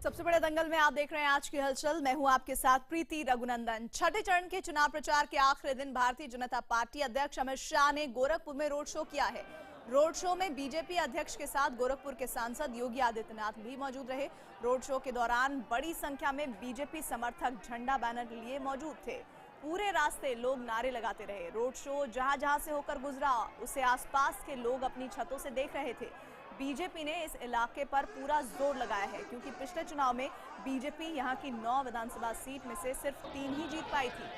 सबसे बड़े दंगल में आप देख रहे हैं आज की हलचल। मैं हूं आपके साथ प्रीति रघुनंदन। छठे चरण के चुनाव प्रचार के आखिरी दिन भारतीय जनता पार्टी अध्यक्ष अमित शाह ने गोरखपुर में रोड शो किया है। रोड शो में बीजेपी अध्यक्ष के साथ गोरखपुर के सांसद योगी आदित्यनाथ भी मौजूद रहे। रोड शो के दौरान बड़ी संख्या में बीजेपी समर्थक झंडा बैनर लिए मौजूद थे। पूरे रास्ते लोग नारे लगाते रहे। रोड शो जहां जहां से होकर गुजरा उसे आसपास के लोग अपनी छतों से देख रहे थे। बीजेपी ने इस इलाके पर पूरा जोर लगाया है क्योंकि पिछले चुनाव में बीजेपी यहां की 9 विधानसभा सीट में से सिर्फ 3 ही जीत पाई थी,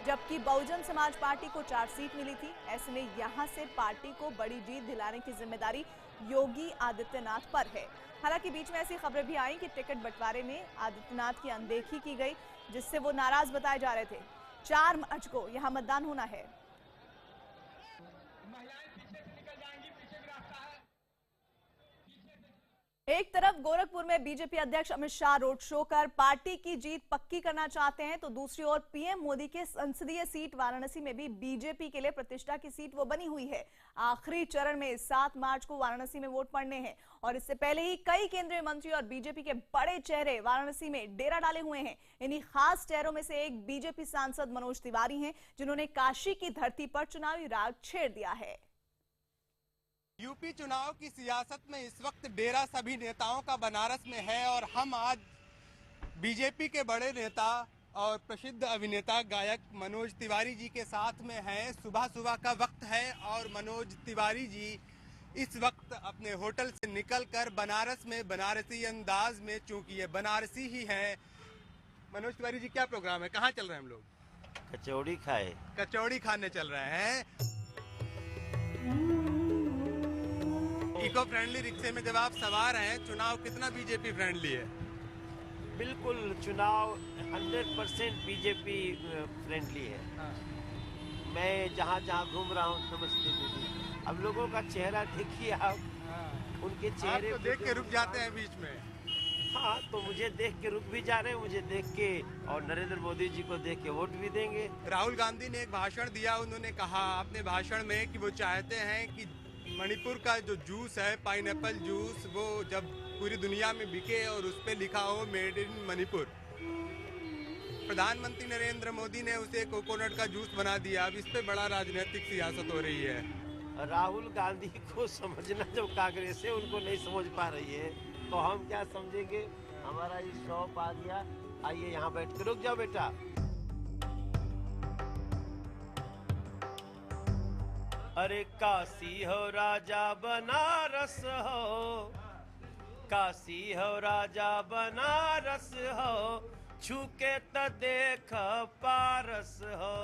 जबकि बहुजन समाज पार्टी को 4 सीट मिली थी। ऐसे में यहां से पार्टी को बड़ी जीत दिलाने की जिम्मेदारी योगी आदित्यनाथ पर है। हालांकि बीच में ऐसी खबरें भी आई कि टिकट बंटवारे में आदित्यनाथ की अनदेखी की गई, जिससे वो नाराज बताए जा रहे थे। 4 मार्च को यहां मतदान होना है। एक तरफ गोरखपुर में बीजेपी अध्यक्ष अमित शाह रोड शो कर पार्टी की जीत पक्की करना चाहते हैं, तो दूसरी ओर पीएम मोदी के संसदीय सीट वाराणसी में भी बीजेपी के लिए प्रतिष्ठा की सीट वो बनी हुई है। आखिरी चरण में 7 मार्च को वाराणसी में वोट पड़ने हैं और इससे पहले ही कई केंद्रीय मंत्री और बीजेपी के बड़े चेहरे वाराणसी में डेरा डाले हुए हैं। इन्हीं खास चेहरों में से एक बीजेपी सांसद मनोज तिवारी हैं, जिन्होंने काशी की धरती पर चुनावी राग छेड़ दिया है। यूपी चुनाव की सियासत में इस वक्त डेरा सभी नेताओं का बनारस में है और हम आज बीजेपी के बड़े नेता और प्रसिद्ध अभिनेता गायक मनोज तिवारी जी के साथ में हैं। सुबह का वक्त है और मनोज तिवारी जी इस वक्त अपने होटल से निकलकर बनारस में बनारसी अंदाज में, चूंकि ये बनारसी ही हैं। मनोज तिवारी जी, क्या प्रोग्राम है, कहाँ चल रहे हैं हम लोग? कचौड़ी खाने चल रहे हैं। इको फ्रेंडली रिक्शे में जब आप सवार हैं, चुनाव कितना बीजेपी फ्रेंडली है? बिल्कुल, चुनाव 100% बीजेपी फ्रेंडली है। मैं जहाँ जहाँ घूम रहा हूँ, नमस्ते दीदी, अब लोगों का चेहरा देखिए आप, उनके चेहरे आपको देख के रुक जाते हैं बीच में। हाँ, तो मुझे देख के रुक भी जा रहे हैं, मुझे देख के, और नरेंद्र मोदी जी को देख के वोट भी देंगे। राहुल गांधी ने एक भाषण दिया, उन्होंने कहा अपने भाषण में कि वो चाहते हैं कि मणिपुर का जो जूस है, पाइनएप्पल जूस, वो जब पूरी दुनिया में बिके और उस पे लिखा हो मेड इन मणिपुर। प्रधानमंत्री नरेंद्र मोदी ने उसे कोकोनट का जूस बना दिया। अब इस पे बड़ा राजनीतिक सियासत हो रही है। राहुल गांधी को समझना जब कांग्रेस है, उनको नहीं समझ पा रही है, तो हम क्या समझेंगे? हमारा ये शॉप आ गया, आइए यहाँ बैठ के। रुक जाओ बेटा। अरे काशी हो राजा बनारस हो, काशी हो राजा बनारस हो, छूके त देख पारस हो।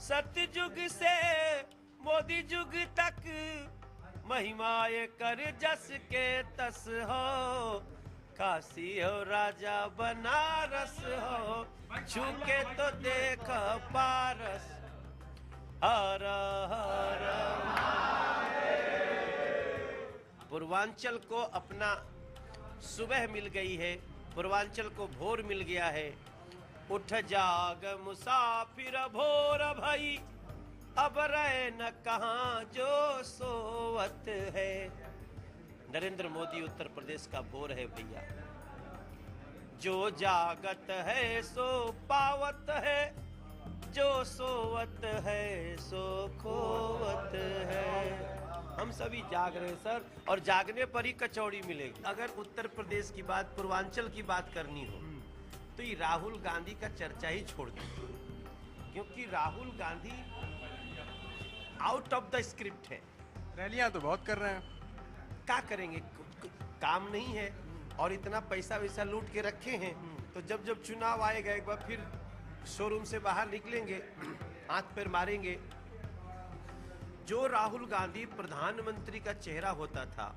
सतयुग से मोदी युग तक महिमा ये कर जस के तस हो। काशी हो राजा बनारस हो, छूके तो देख पारस। हर हर पूर्वांचल को अपना सुबह मिल गई है, पूर्वांचल को भोर मिल गया है। उठ जाग मुसाफिर भोर भई, अब रहे न कहाँ जो सोवत है। नरेंद्र मोदी उत्तर प्रदेश का भोर है भैया। जो जागत है सो पावत है, जो सोवत है सो खोवत है। हम सभी जाग रहे हैं सर, और जागने पर ही कचौड़ी मिलेगी। अगर उत्तर प्रदेश की बात, पूर्वांचल की बात करनी हो, तो ये राहुल गांधी का चर्चा ही छोड़ दीजिए, क्योंकि Rahul Gandhi out of the script है। रैलियां तो बहुत कर रहे हैं, क्या करेंगे? काम नहीं है और इतना पैसा वैसा लूट के रखे हैं, तो जब जब चुनाव आएगा एक बार फिर शोरूम से बाहर निकलेंगे, हाथ पैर मारेंगे। जो राहुल गांधी प्रधानमंत्री का चेहरा होता था,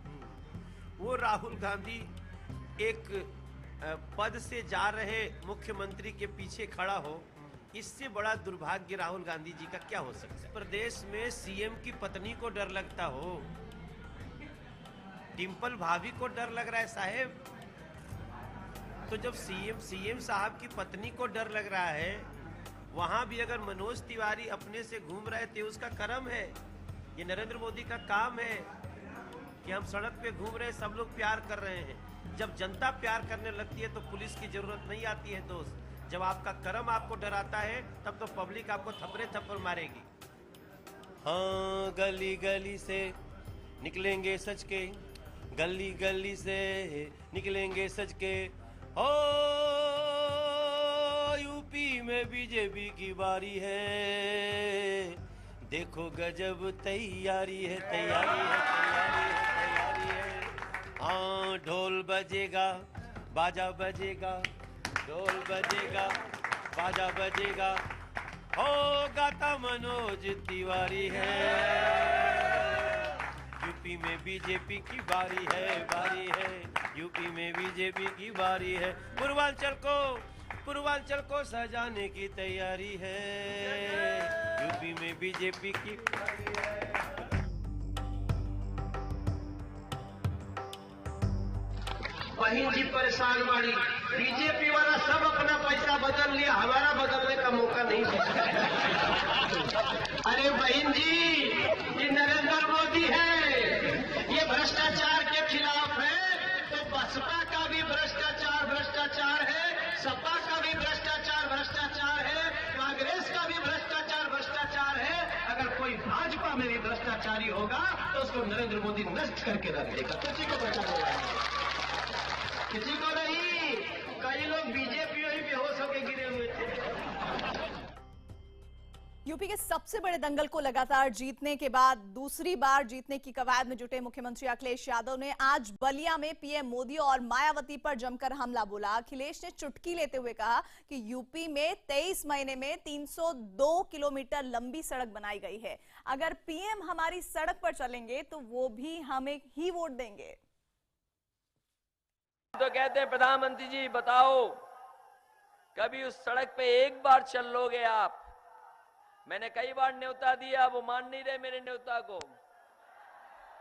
वो राहुल गांधी एक पद से जा रहे मुख्यमंत्री के पीछे खड़ा हो, इससे बड़ा दुर्भाग्य राहुल गांधी जी का क्या हो सकता है? प्रदेश में सीएम की पत्नी को डर लगता हो, डिंपल भाभी को डर लग रहा है साहेब, तो जब सीएम साहब की पत्नी को डर लग रहा है, वहां भी अगर मनोज तिवारी अपने से घूम रहे थे, उसका कर्म है। ये नरेंद्र मोदी का काम है कि हम सड़क पे घूम रहे, सब लोग प्यार कर रहे हैं। जब जनता प्यार करने लगती है तो पुलिस की जरूरत नहीं आती है दोस्त। जब आपका कर्म आपको डराता है तब तो पब्लिक आपको थप्पड़ मारेगी। हाँ, गली गली से निकलेंगे सच के, गली गली से निकलेंगे सच के। हो यूपी में बीजेपी की बारी है, देखो गजब तैयारी है, तैयारी है, तैयारी है, तैयारी है। हाँ, ढोल बजेगा, बाजा बजेगा, ढोल बजेगा, बाजा बजेगा। हो गाता मनोज तिवारी है, यूपी में बीजेपी की बारी है, बारी है, यूपी में बीजेपी की बारी है। पूर्वांचल को सजाने की तैयारी है, यूपी में बीजेपी की बारी है। बहन जी परेशान वाली, बीजेपी वाला सब अपना पैसा बदल लिया, हमारा बदलने का मौका नहीं दिया। अरे बहन जी, ये नरेंद्र मोदी है, ये भ्रष्टाचार के खिलाफ है, तो बसपा का भी भ्रष्टाचार है, सपा का भी भ्रष्टाचार है, कांग्रेस का भी भ्रष्टाचार है। अगर कोई भाजपा में भी भ्रष्टाचारी होगा तो उसको नरेंद्र मोदी नष्ट करके रख देगा। किसी को बचाने किसी को नहीं। कई लोग बीजेपी ही बेहोश होकर गिरे हुए थे। यूपी के सबसे बड़े दंगल को लगातार जीतने के बाद दूसरी बार जीतने की कवायद में जुटे मुख्यमंत्री अखिलेश यादव ने आज बलिया में पीएम मोदी और मायावती पर जमकर हमला बोला। अखिलेश ने चुटकी लेते हुए कहा कि यूपी में 23 महीने में 302 किलोमीटर लंबी सड़क बनाई गई है। अगर पीएम हमारी सड़क पर चलेंगे तो वो भी हमें ही वोट देंगे। तो कहते हैं प्रधानमंत्री जी बताओ, कभी उस सड़क पे एक बार चल लोगे आप? मैंने कई बार न्योता दिया, वो मान नहीं रहे मेरे न्योता को।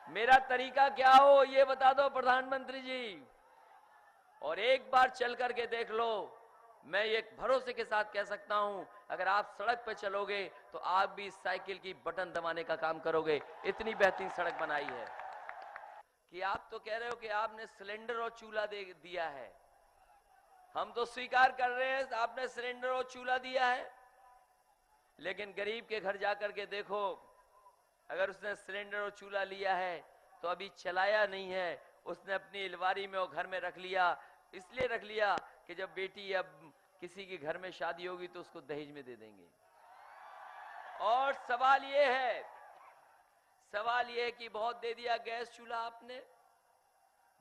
मेरा तरीका क्या हो ये बता दो प्रधानमंत्री जी, और एक बार चल करके देख लो। मैं ये भरोसे के साथ कह सकता हूं, अगर आप सड़क पे चलोगे तो आप भी साइकिल की बटन दबाने का काम करोगे। इतनी बेहतरीन सड़क बनाई है कि आप तो कह रहे हो कि आपने सिलेंडर और चूल्हा दे दिया है। हम तो स्वीकार कर रहे हैं आपने सिलेंडर और चूल्हा दिया है, लेकिन गरीब के घर जाकर के देखो, अगर उसने सिलेंडर और चूल्हा लिया है तो अभी चलाया नहीं है, उसने अपनी अलमारी में और घर में रख लिया। इसलिए रख लिया कि जब बेटी अब किसी के घर में शादी होगी तो उसको दहेज में दे देंगे। और सवाल ये है कि बहुत दे दिया गैस चूल्हा आपने,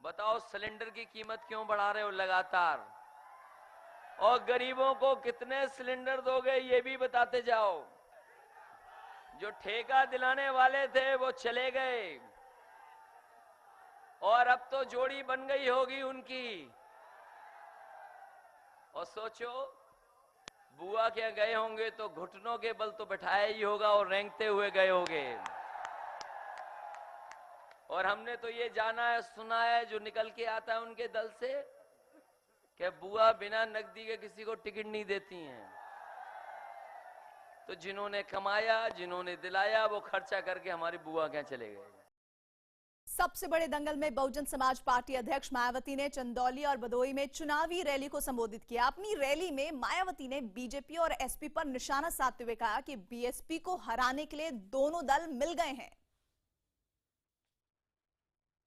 बताओ सिलेंडर की कीमत क्यों बढ़ा रहे हो लगातार? और गरीबों को कितने सिलेंडर दोगे ये भी बताते जाओ। जो ठेका दिलाने वाले थे वो चले गए और अब तो जोड़ी बन गई होगी उनकी। और सोचो, बुआ क्या गए होंगे तो घुटनों के बल तो बैठाया ही होगा और रेंगते हुए गए होंगे। और हमने तो ये जाना है, सुना है, जो निकल के आता है उनके दल से, कि बुआ बिना नकदी के किसी को टिकट नहीं देती हैं। तो जिन्होंने कमाया, जिन्होंने दिलाया, वो खर्चा करके हमारी बुआ क्या चले गए। सबसे बड़े दंगल में बहुजन समाज पार्टी अध्यक्ष मायावती ने चंदौली और भदोही में चुनावी रैली को संबोधित किया। अपनी रैली में मायावती ने बीजेपी और एसपी पर निशाना साधते हुए कहा कि बीएसपी को हराने के लिए दोनों दल मिल गए हैं।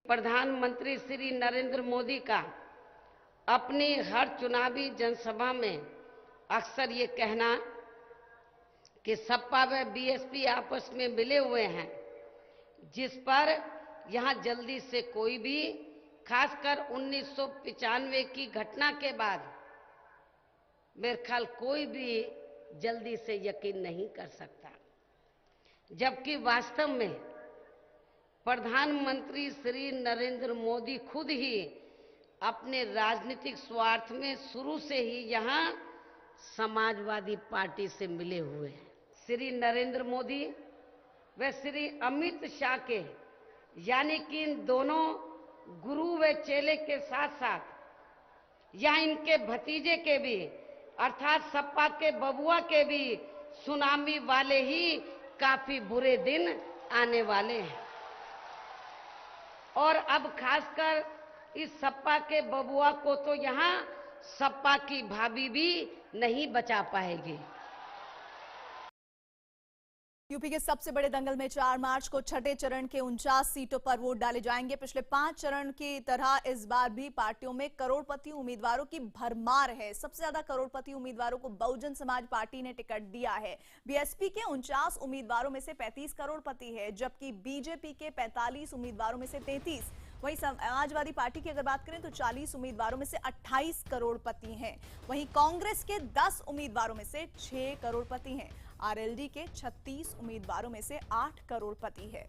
प्रधानमंत्री श्री नरेंद्र मोदी का अपनी हर चुनावी जनसभा में अक्सर ये कहना कि सपा व बीएसपी आपस में मिले हुए हैं, जिस पर यहाँ जल्दी से कोई भी, खासकर 1995 की घटना के बाद मेरे ख्याल कोई भी जल्दी से यकीन नहीं कर सकता। जबकि वास्तव में प्रधानमंत्री श्री नरेंद्र मोदी खुद ही अपने राजनीतिक स्वार्थ में शुरू से ही यहाँ समाजवादी पार्टी से मिले हुए हैं। श्री नरेंद्र मोदी व श्री अमित शाह के, यानी कि इन दोनों गुरु व चेले के साथ साथ या इनके भतीजे के भी, अर्थात सपा के बबुआ के भी सुनामी वाले ही काफी बुरे दिन आने वाले हैं। और अब खासकर इस सपा के बबुआ को तो यहाँ सपा की भाभी भी नहीं बचा पाएगी। यूपी के सबसे बड़े दंगल में 4 मार्च को छठे चरण के 49 सीटों पर वोट डाले जाएंगे। पिछले 5 चरण की तरह इस बार भी पार्टियों में करोड़पति उम्मीदवारों की भरमार है। सबसे ज्यादा करोड़पति उम्मीदवारों को बहुजन समाज पार्टी ने टिकट दिया है। बीएसपी के 49 उम्मीदवारों में से 35 करोड़पति है, जबकि बीजेपी के 45 उम्मीदवारों में से 33। वहीं समाजवादी पार्टी की अगर बात करें तो 40 उम्मीदवारों में से 28 करोड़पति हैं। वहीं कांग्रेस के 10 उम्मीदवारों में से 6 करोड़पति हैं। आरएलडी के 36 उम्मीदवारों में से 8 करोड़पति है।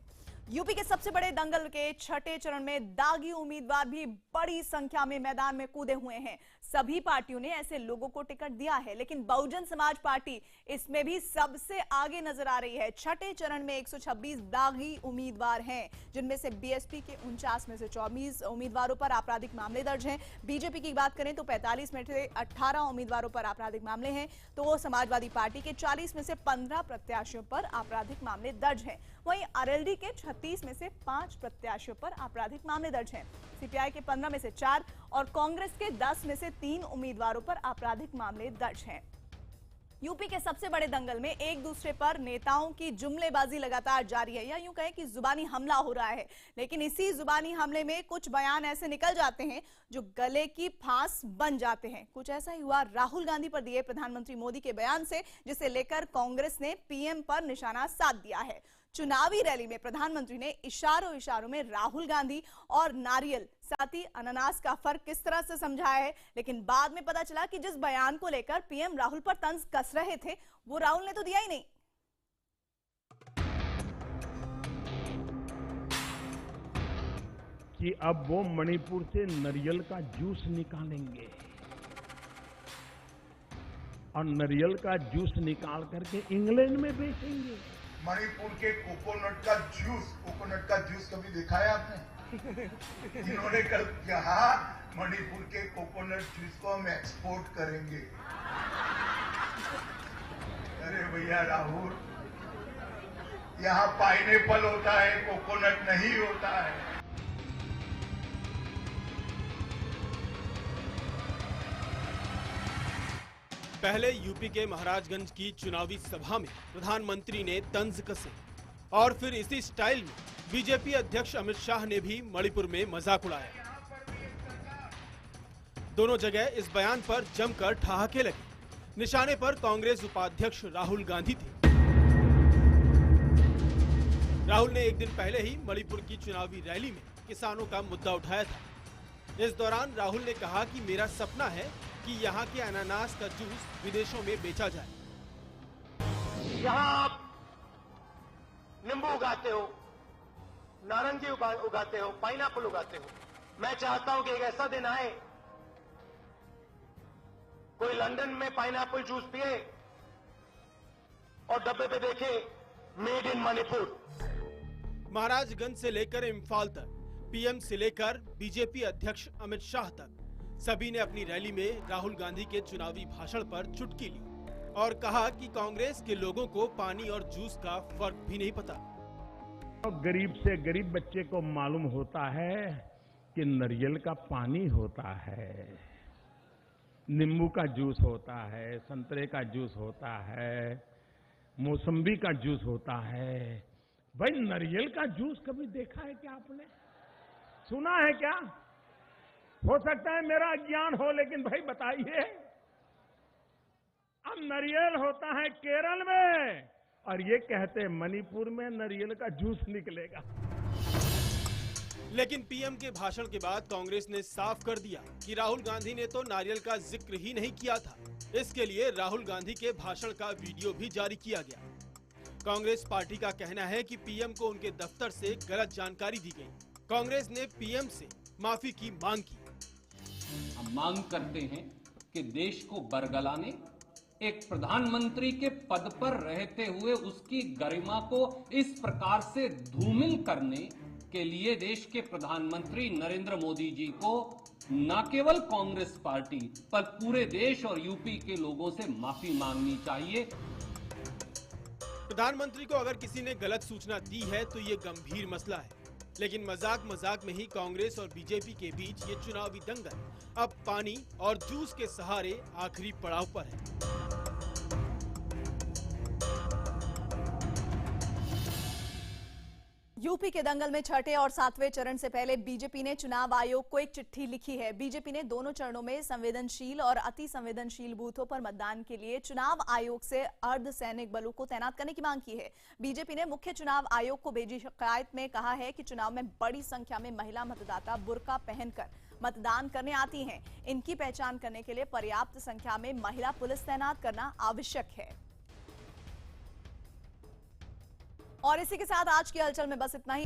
यूपी के सबसे बड़े दंगल के छठे चरण में दागी उम्मीदवार भी बड़ी संख्या में मैदान में कूदे हुए हैं। सभी पार्टियों ने ऐसे लोगों को टिकट दिया है, लेकिन बहुजन समाज पार्टी इसमें भी सबसे आगे नजर आ रही है। छठे चरण में 126 दागी उम्मीदवार हैं, जिनमें से बीएसपी के 49 में से 24 उम्मीदवारों पर आपराधिक मामले दर्ज हैं। बीजेपी की बात करें तो 45 में से 18 उम्मीदवारों पर आपराधिक मामले हैं, तो समाजवादी पार्टी के 40 में से 15 प्रत्याशियों पर आपराधिक मामले दर्ज हैं। वहीं आरएलडी के 36 में से 5 प्रत्याशियों पर आपराधिक मामले दर्ज हैं। सीपीआई के 15 में से 4 और कांग्रेस के 10 में से 3 उम्मीदवारों पर आपराधिक मामले दर्ज हैं। यूपी के सबसे बड़े दंगल में एक दूसरे पर नेताओं की जुमलेबाजी लगातार जारी है, या यूं कहें कि जुबानी हमला हो रहा है। लेकिन इसी जुबानी हमले में कुछ बयान ऐसे निकल जाते हैं जो गले की फांस बन जाते हैं। कुछ ऐसा ही हुआ राहुल गांधी पर दिए प्रधानमंत्री मोदी के बयान से, जिसे लेकर कांग्रेस ने पीएम पर निशाना साध दिया है। चुनावी रैली में प्रधानमंत्री ने इशारों में राहुल गांधी और नारियल साथ ही अनानास का फर्क किस तरह से समझाया है, लेकिन बाद में पता चला कि जिस बयान को लेकर पीएम राहुल पर तंज कस रहे थे वो राहुल ने तो दिया ही नहीं। कि अब वो मणिपुर से नारियल का जूस निकालेंगे और नारियल का जूस निकाल करके इंग्लैंड में बेचेंगे। मणिपुर के कोकोनट का जूस कभी देखा है आपने? इन्होंने कल कहा मणिपुर के कोकोनट जूस को हम एक्सपोर्ट करेंगे। अरे भैया राहुल, यहाँ पाइनएप्पल होता है, कोकोनट नहीं होता है। पहले यूपी के महाराजगंज की चुनावी सभा में प्रधानमंत्री ने तंज कसे और फिर इसी स्टाइल में बीजेपी अध्यक्ष अमित शाह ने भी मणिपुर में मजाक उड़ाया। दोनों जगह इस बयान पर जमकर ठहाके लगे। निशाने पर कांग्रेस उपाध्यक्ष राहुल गांधी थे। राहुल ने एक दिन पहले ही मणिपुर की चुनावी रैली में किसानों का मुद्दा उठाया था। इस दौरान राहुल ने कहा कि मेरा सपना है कि यहाँ के अनानास का जूस विदेशों में बेचा जाए। यहाँ आप नींबू उगाते हो, नारंगी उगाते हो, पाइनएप्पल उगाते हो। मैं चाहता हूं कि एक ऐसा दिन आए कोई लंदन में पाइनएप्पल जूस पिए और डब्बे पे देखे मेड इन मणिपुर। महाराजगंज से लेकर इम्फाल तक, पीएम से लेकर बीजेपी अध्यक्ष अमित शाह तक, सभी ने अपनी रैली में राहुल गांधी के चुनावी भाषण पर चुटकी ली और कहा कि कांग्रेस के लोगों को पानी और जूस का फर्क भी नहीं पता। गरीब से गरीब बच्चे को मालूम होता है कि नारियल का पानी होता है, नींबू का जूस होता है, संतरे का जूस होता है, मौसम्बी का जूस होता है। भाई नारियल का जूस कभी देखा है क्या आपने? सुना है क्या? हो सकता है मेरा अज्ञान हो, लेकिन भाई बताइए। अब नारियल होता है केरल में और ये कहते हैं मणिपुर में नारियल का जूस निकलेगा। लेकिन पीएम के भाषण के बाद कांग्रेस ने साफ कर दिया कि राहुल गांधी ने तो नारियल का जिक्र ही नहीं किया था। इसके लिए राहुल गांधी के भाषण का वीडियो भी जारी किया गया। कांग्रेस पार्टी का कहना है कि पीएम को उनके दफ्तर से गलत जानकारी दी गई। कांग्रेस ने पीएम से माफी की मांग की। हम मांग करते हैं कि देश को बरगलाने, एक प्रधानमंत्री के पद पर रहते हुए उसकी गरिमा को इस प्रकार से धूमिल करने के लिए देश के प्रधानमंत्री नरेंद्र मोदी जी को न केवल कांग्रेस पार्टी पर पूरे देश और यूपी के लोगों से माफी मांगनी चाहिए। प्रधानमंत्री को अगर किसी ने गलत सूचना दी है तो ये गंभीर मसला है। लेकिन मजाक मजाक में ही कांग्रेस और बीजेपी के बीच ये चुनावी दंगल अब पानी और जूस के सहारे आखिरी पड़ाव पर है। यूपी के दंगल में छठे और सातवें चरण से पहले बीजेपी ने चुनाव आयोग को एक चिट्ठी लिखी है। बीजेपी ने दोनों चरणों में संवेदनशील और अति संवेदनशील बूथों पर मतदान के लिए चुनाव आयोग से अर्धसैनिक बलों को तैनात करने की मांग की है। बीजेपी ने मुख्य चुनाव आयोग को भेजी शिकायत में कहा है कि चुनाव में बड़ी संख्या में महिला मतदाता बुर्का पहनकर मतदान करने आती हैं। इनकी पहचान करने के लिए पर्याप्त संख्या में महिला पुलिस तैनात करना आवश्यक है। और इसी के साथ आज की हलचल में बस इतना ही।